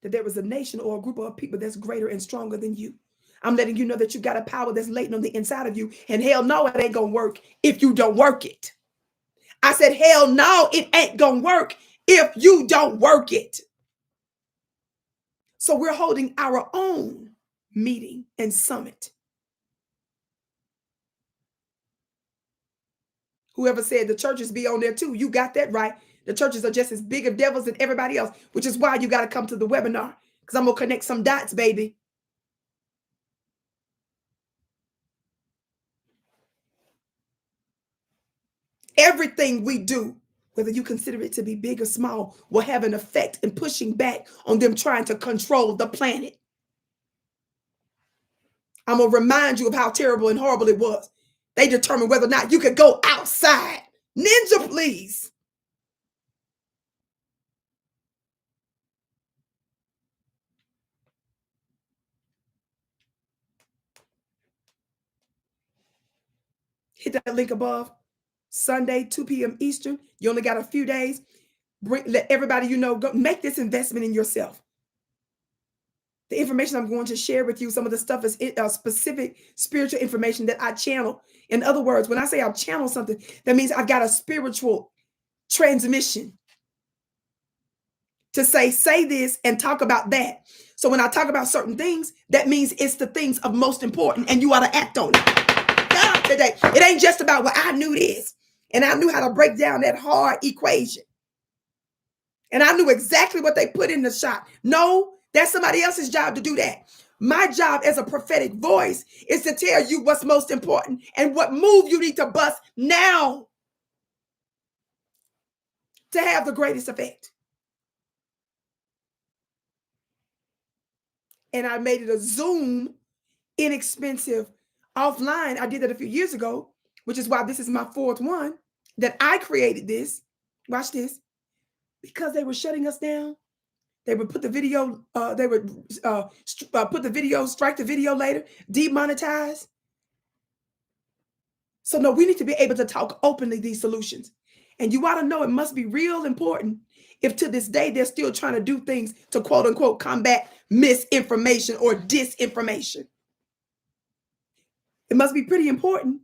that there is a nation or a group of people that's greater and stronger than you. I'm letting you know that you got a power that's latent on the inside of you. And hell no, it ain't going to work if you don't work it. I said, hell no, it ain't going to work if you don't work it. So we're holding our own meeting and summit. Whoever said the churches be on there too, you got that right. The churches are just as big of devils as everybody else, which is why you got to come to the webinar, because I'm going to connect some dots, baby. Everything we do, whether you consider it to be big or small, will have an effect in pushing back on them trying to control the planet. I'm going to remind you of how terrible and horrible it was. They determined whether or not you could go outside. Ninja, please. Hit that link above. Sunday, 2 p.m. Eastern. You only got a few days. Let everybody you know go make this investment in yourself. The information I'm going to share with you, some of the stuff is specific spiritual information that I channel. In other words, when I say I've channeled something, that means I've got a spiritual transmission to say this and talk about that. So when I talk about certain things, that means it's the things of most important and you ought to act on it. Today, it ain't just about what I knew this. And I knew how to break down that hard equation. And I knew exactly what they put in the shot. No, that's somebody else's job to do that. My job as a prophetic voice is to tell you what's most important and what move you need to bust now to have the greatest effect. And I made it a Zoom, inexpensive, offline. I did that a few years ago, which is why this is my fourth one that I created this. Watch this. Because they were shutting us down. They would put the video, put the video, strike the video later, demonetize. So no, we need to be able to talk openly these solutions. And you ought to know it must be real important if to this day they're still trying to do things to quote unquote combat misinformation or disinformation. It must be pretty important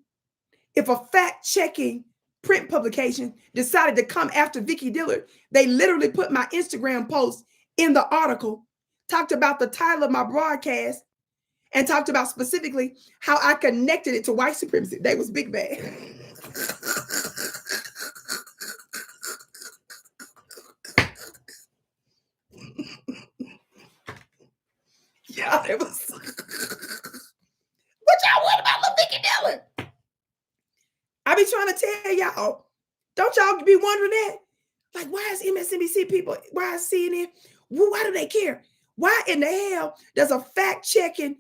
if a fact-checking print publication decided to come after Vicki Dillard. They literally put my Instagram post in the article, talked about the title of my broadcast, and talked about specifically how I connected it to white supremacy. They was big bad. Yeah, it was. What y'all want about little Vicki Dillard? I be trying to tell y'all, don't y'all be wondering that? Like, why is MSNBC people, why is CNN, why do they care? Why in the hell does a fact-checking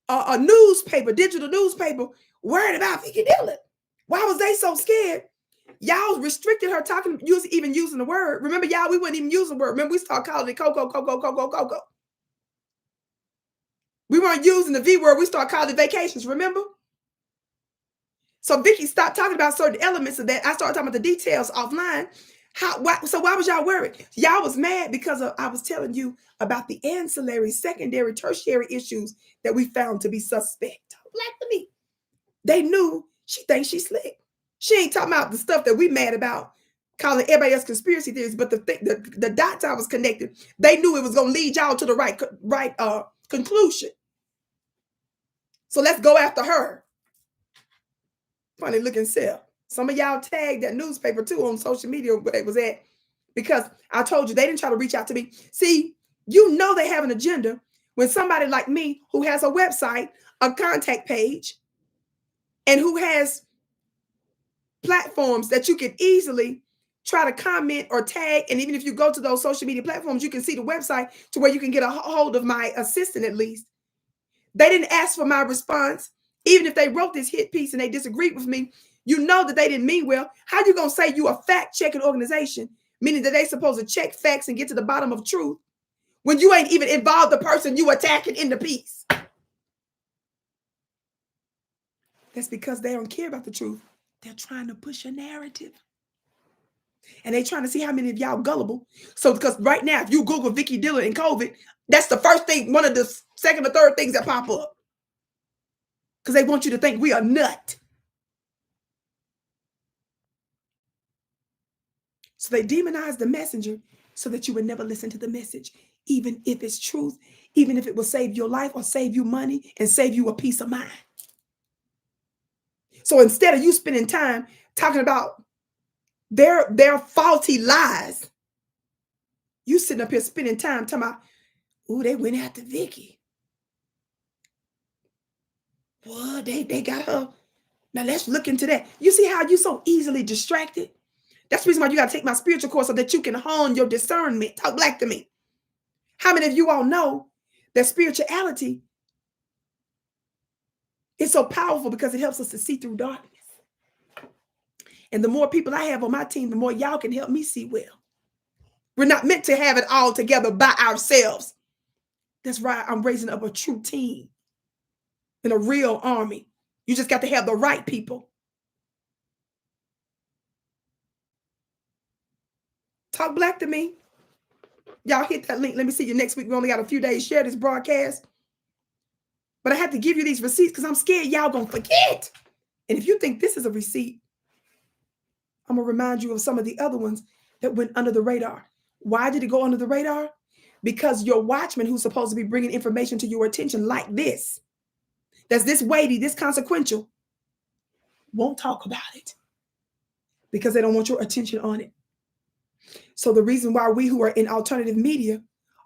a newspaper, digital newspaper, worried about Vicki Dillard? Why was they so scared? Y'all restricted her talking, even using the word. Remember, y'all, we wouldn't even use the word. Remember, we started calling it Coco. We weren't using the V word. We started calling it vacations, remember? So Vicki stopped talking about certain elements of that. I started talking about the details offline. So why was y'all worried? Y'all was mad because I was telling you about the ancillary, secondary, tertiary issues that we found to be suspect. Black to me. They knew she thinks she's slick. She ain't talking about the stuff that we mad about, calling everybody else conspiracy theories, but the dots I was connected, they knew it was going to lead y'all to the right conclusion. So let's go after her. Funny looking self. Some of y'all tagged that newspaper too on social media where they was at, because I told you they didn't try to reach out to me. See, you know they have an agenda when somebody like me who has a website, a contact page, and who has platforms that you can easily try to comment or tag. And even if you go to those social media platforms, you can see the website to where you can get a hold of my assistant at least. They didn't ask for my response. Even if they wrote this hit piece and they disagreed with me, you know that they didn't mean well. How you going to say you a fact-checking organization, meaning that they supposed to check facts and get to the bottom of truth, when you ain't even involved the person you attacking in the piece? That's because they don't care about the truth. They're trying to push a narrative. And they trying to see how many of y'all gullible. So because right now, if you Google Vicki Dillard and COVID, that's the first thing, one of the second or third things that pop up. Because they want you to think we are nut. So they demonize the messenger so that you would never listen to the message, even if it's truth, even if it will save your life or save you money and save you a peace of mind. So instead of you spending time talking about their faulty lies, you sitting up here spending time talking about, oh, they went after Vicki. Well, they got her. Now let's look into that. You see how you so easily distracted? That's the reason why you got to take my spiritual course so that you can hone your discernment. Talk black to me. How many of you all know that spirituality is so powerful because it helps us to see through darkness? And the more people I have on my team, the more y'all can help me see well. We're not meant to have it all together by ourselves. That's why I'm raising up a true team and a real army. You just got to have the right people. Talk black to me. Y'all hit that link. Let me see you next week. We only got a few days. Share this broadcast. But I have to give you these receipts because I'm scared y'all going to forget. And if you think this is a receipt, I'm going to remind you of some of the other ones that went under the radar. Why did it go under the radar? Because your watchman, who's supposed to be bringing information to your attention like this, that's this weighty, this consequential, won't talk about it because they don't want your attention on it. So the reason why we who are in alternative media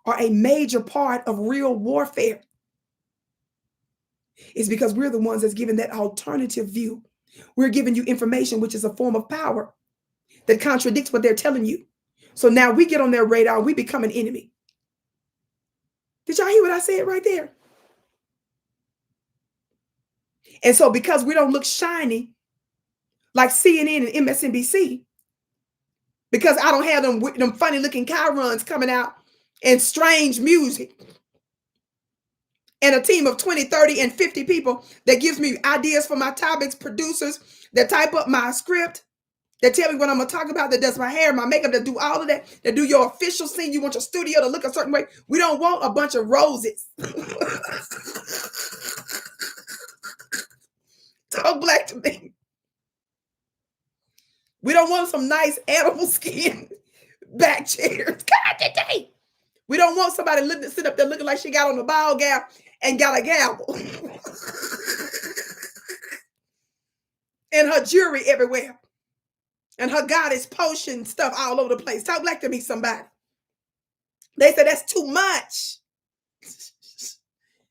are a major part of real warfare is because we're the ones that's giving that alternative view. We're giving you information, which is a form of power that contradicts what they're telling you. So now we get on their radar, we become an enemy. Did y'all hear what I said right there? And so because we don't look shiny like CNN and MSNBC, because I don't have them funny looking Chirons coming out and strange music and a team of 20, 30, and 50 people that gives me ideas for my topics, producers that type up my script, that tell me what I'm going to talk about, that does my hair, my makeup, that do all of that, that do your official scene. You want your studio to look a certain way. We don't want a bunch of roses. Talk black to me. We don't want some nice animal skin back chairs. God, today. We don't want somebody sit up there looking like she got on a ball gown and got a gavel. And her jewelry everywhere. And her goddess potion stuff all over the place. Talk black to me, somebody. They said that's too much.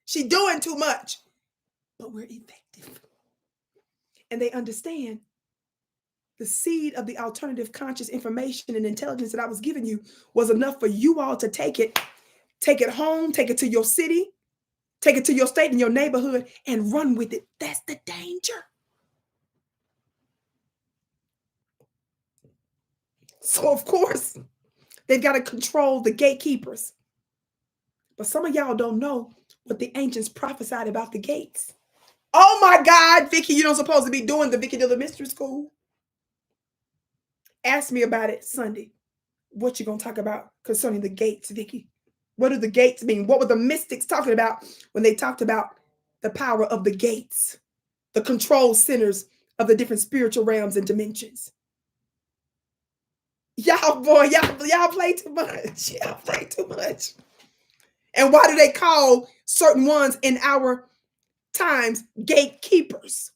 She doing too much. But we're effective. And they understand the seed of the alternative conscious information and intelligence that I was giving you was enough for you all to take it home, take it to your city, take it to your state and your neighborhood and run with it. That's the danger. So of course, they've got to control the gatekeepers. But some of y'all don't know what the ancients prophesied about the gates. Oh my God, Vicki, you don't supposed to be doing the Vicki Dillard Mystery School. Ask me about it Sunday. What you going to talk about concerning the gates, Vicki? What do the gates mean? What were the mystics talking about when they talked about the power of the gates, the control centers of the different spiritual realms and dimensions? Y'all, boy, y'all play too much. Y'all play too much. And why do they call certain ones in our times gatekeepers?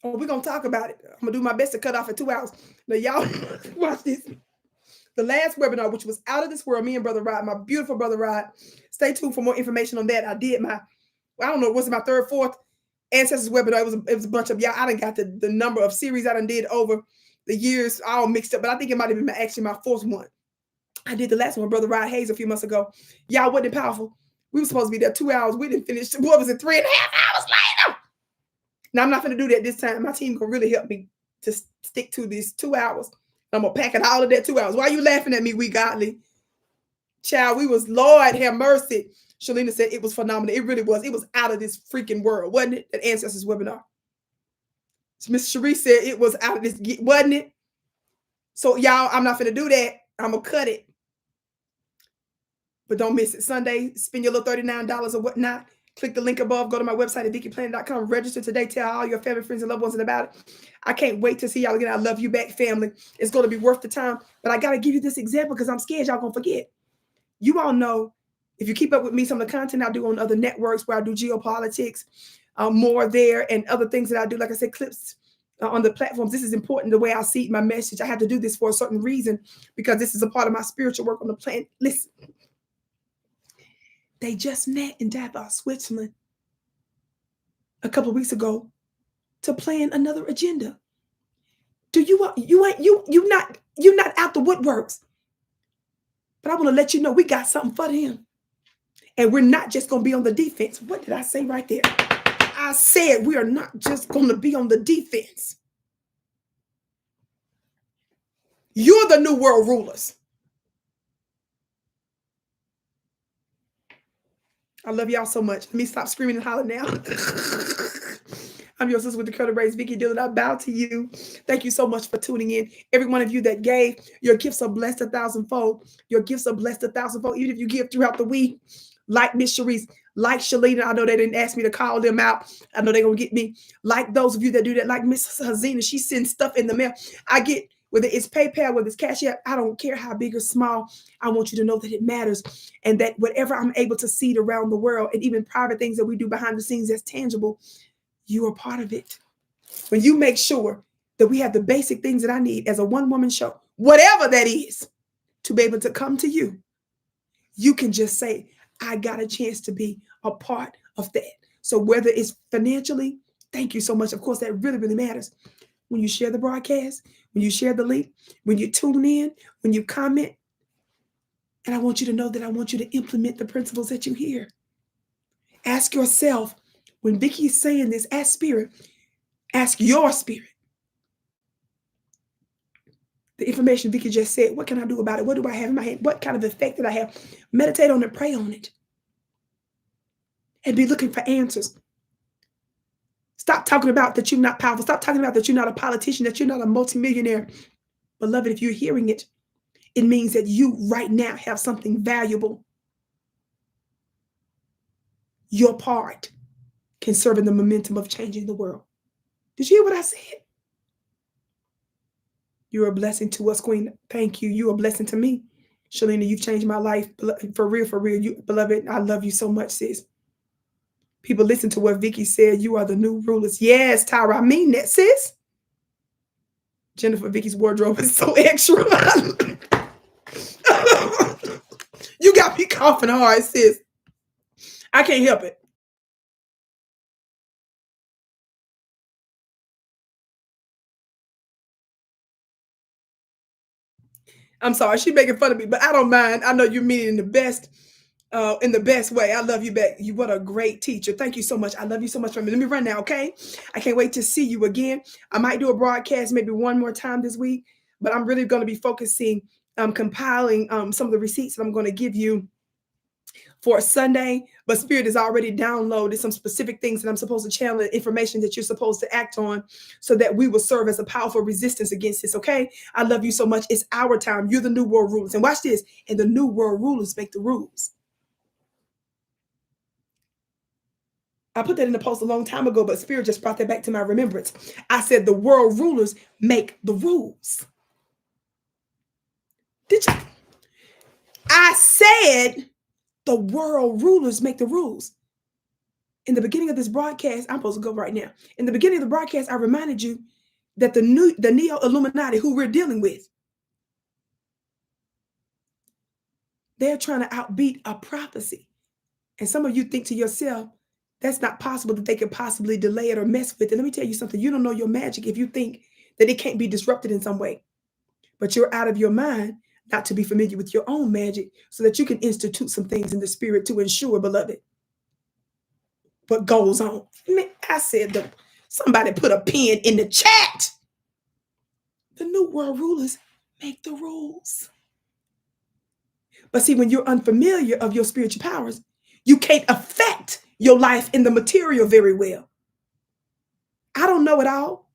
Oh, we're going to talk about it. I'm going to do my best to cut off at 2 hours. Now, y'all watch this. The last webinar, which was out of this world, me and Brother Rod, my beautiful Brother Rod. Stay tuned for more information on that. I did I don't know, was it my third, fourth Ancestors webinar? It was a bunch of y'all. I done got the number of series I done did over the years all mixed up, but I think it might have been actually my fourth one. I did the last one with Brother Rod Hayes a few months ago. Y'all, wasn't it powerful? We were supposed to be there 2 hours. We didn't finish. What was it, 3.5 hours later? Now, I'm not going to do that this time. My team going to really help me to stick to these 2 hours. I'm going to pack it all of that 2 hours. Why are you laughing at me, we godly? Child, we was, Lord have mercy. Shalina said it was phenomenal. It really was. It was out of this freaking world, wasn't it? That Ancestors webinar. Miss Cherie said it was out of this, wasn't it? So, y'all, I'm not going to do that. I'm going to cut it. But don't miss it. Sunday, spend your little $39 or whatnot. Click the link above. Go to my website at VickiPlanet.com. Register today. Tell all your family, friends, and loved ones about it. I can't wait to see y'all again. I love you back, family. It's going to be worth the time. But I got to give you this example because I'm scared y'all going to forget. You all know, if you keep up with me, some of the content I do on other networks where I do geopolitics, more there, and other things that I do, like I said, clips on the platforms. This is important, the way I see my message. I have to do this for a certain reason because this is a part of my spiritual work on the planet. Listen, they just met in Davos, Switzerland, a couple of weeks ago to plan another agenda. Do you not out the woodworks? But I want to let you know we got something for them. And we're not just going to be on the defense. What did I say right there? I said we are not just going to be on the defense. You're the new world rulers. I love y'all so much. Let me stop screaming and hollering now. I'm your sister with the curly braids, Vicki Dillard. I bow to you. Thank you so much for tuning in. Every one of you that gave, your gifts are blessed 1,000-fold. Your gifts are blessed 1,000-fold. Even if you give throughout the week, like Miss Sharice, like Shalina. I know they didn't ask me to call them out. I know they're going to get me. Like those of you that do that, like Miss Hazina, she sends stuff in the mail. I get, whether it's PayPal, whether it's Cash App, I don't care how big or small. I want you to know that it matters and that whatever I'm able to seed around the world and even private things that we do behind the scenes that's tangible, you are part of it. When you make sure that we have the basic things that I need as a one-woman show, whatever that is, to be able to come to you, you can just say, I got a chance to be a part of that. So whether it's financially, thank you so much. Of course, that really, really matters. When you share the broadcast, when you share the link, when you tune in, when you comment, and I want you to know that I want you to implement the principles that you hear. Ask yourself, when Vicki is saying this, ask spirit, ask your spirit. The information Vicki just said, what can I do about it? What do I have in my hand? What kind of effect did I have? Meditate on it, pray on it. And be looking for answers. Stop talking about that you're not powerful. Stop talking about that you're not a politician, that you're not a multimillionaire. Beloved, if you're hearing it, it means that you right now have something valuable. Your part can serve in the momentum of changing the world. Did you hear what I said? You're a blessing to us, Queen. Thank you. You're a blessing to me. Shalina, you've changed my life. For real, for real. You, beloved, I love you so much, sis. People listen to what Vicki said. You are the new rulers. Yes, Tyra, I mean that, sis. Jennifer, Vicki's wardrobe is so extra. You got me coughing hard, sis. I can't help it. I'm sorry, she's making fun of me, but I don't mind. I know you mean it in the best way. I love you back. You what a great teacher. Thank you so much. I love you so much. Let me run now, okay? I can't wait to see you again. I might do a broadcast maybe one more time this week, but I'm really going to be focusing, compiling some of the receipts that I'm going to give you for Sunday, but Spirit has already downloaded some specific things that I'm supposed to channel, information that you're supposed to act on so that we will serve as a powerful resistance against this, okay? I love you so much. It's our time. You're the new world rulers. And watch this. And the new world rulers make the rules. I put that in the post a long time ago, but Spirit just brought that back to my remembrance. I said the world rulers make the rules. Did you? I said the world rulers make the rules. In the beginning of this broadcast, I'm supposed to go right now. In the beginning of the broadcast, I reminded you that the neo-Illuminati, who we're dealing with, they're trying to outbeat a prophecy. And some of you think to yourself, that's not possible that they could possibly delay it or mess with it. Let me tell you something. You don't know your magic if you think that it can't be disrupted in some way. But you're out of your mind not to be familiar with your own magic so that you can institute some things in the spirit to ensure, beloved, what goes on. Man, I said, somebody put a pin in the chat. The new world rulers make the rules. But see, when you're unfamiliar of your spiritual powers, you can't affect your life in the material very well. I don't know it all.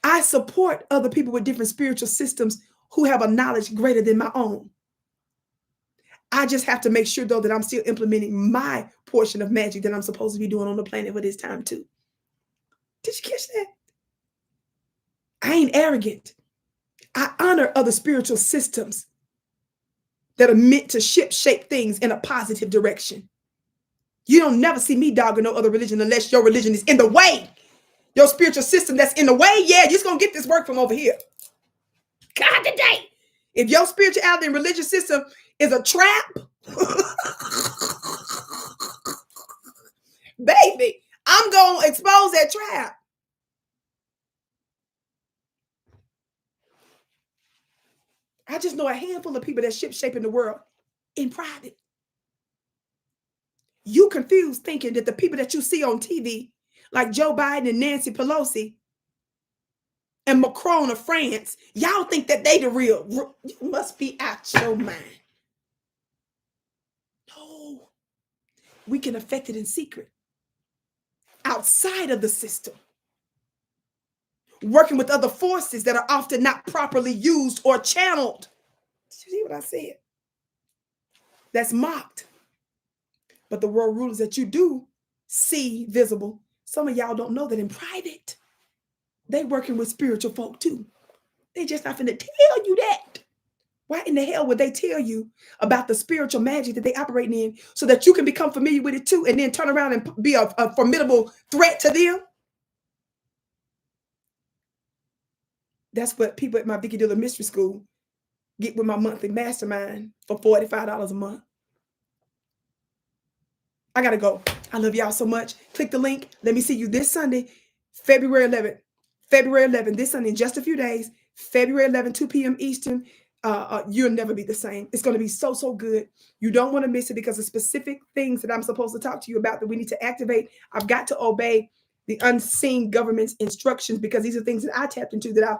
I support other people with different spiritual systems who have a knowledge greater than my own. I just have to make sure, though, that I'm still implementing my portion of magic that I'm supposed to be doing on the planet for this time, too. Did you catch that? I ain't arrogant. I honor other spiritual systems that are meant to shape things in a positive direction. You don't never see me dogging no other religion unless your religion is in the way. Your spiritual system that's in the way, yeah, you're just going to get this work from over here. God today. If your spirituality and religious system is a trap, baby, I'm going to expose that trap. I just know a handful of people that shaping the world in private. You confused thinking that the people that you see on TV, like Joe Biden and Nancy Pelosi and Macron of France, y'all think that they the real. You must be out your mind. No, we can affect it in secret, outside of the system, working with other forces that are often not properly used or channeled. Did you see what I said? That's mocked. But the world rulers that you do see visible, some of y'all don't know that in private, they working with spiritual folk too. They just not finna tell you that. Why in the hell would they tell you about the spiritual magic that they operate in so that you can become familiar with it too and then turn around and be a formidable threat to them? That's what people at my Vicki Dillard Mystery School get with my monthly mastermind for $45 a month. I gotta go. I love y'all so much. Click the link. Let me see you this Sunday, February 11th. February 11th, this Sunday in just a few days, February 11th, 2 p.m. Eastern. You'll never be the same. It's going to be so, so good. You don't want to miss it because of specific things that I'm supposed to talk to you about that we need to activate. I've got to obey the unseen government's instructions because these are things that I tapped into that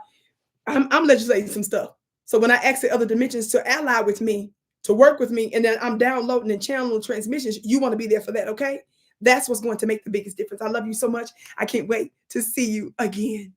I'm legislating some stuff. So when I ask the other dimensions to ally with me, to work with me, and then I'm downloading and channeling transmissions, you want to be there for that, okay? That's what's going to make the biggest difference. I love you so much. I can't wait to see you again.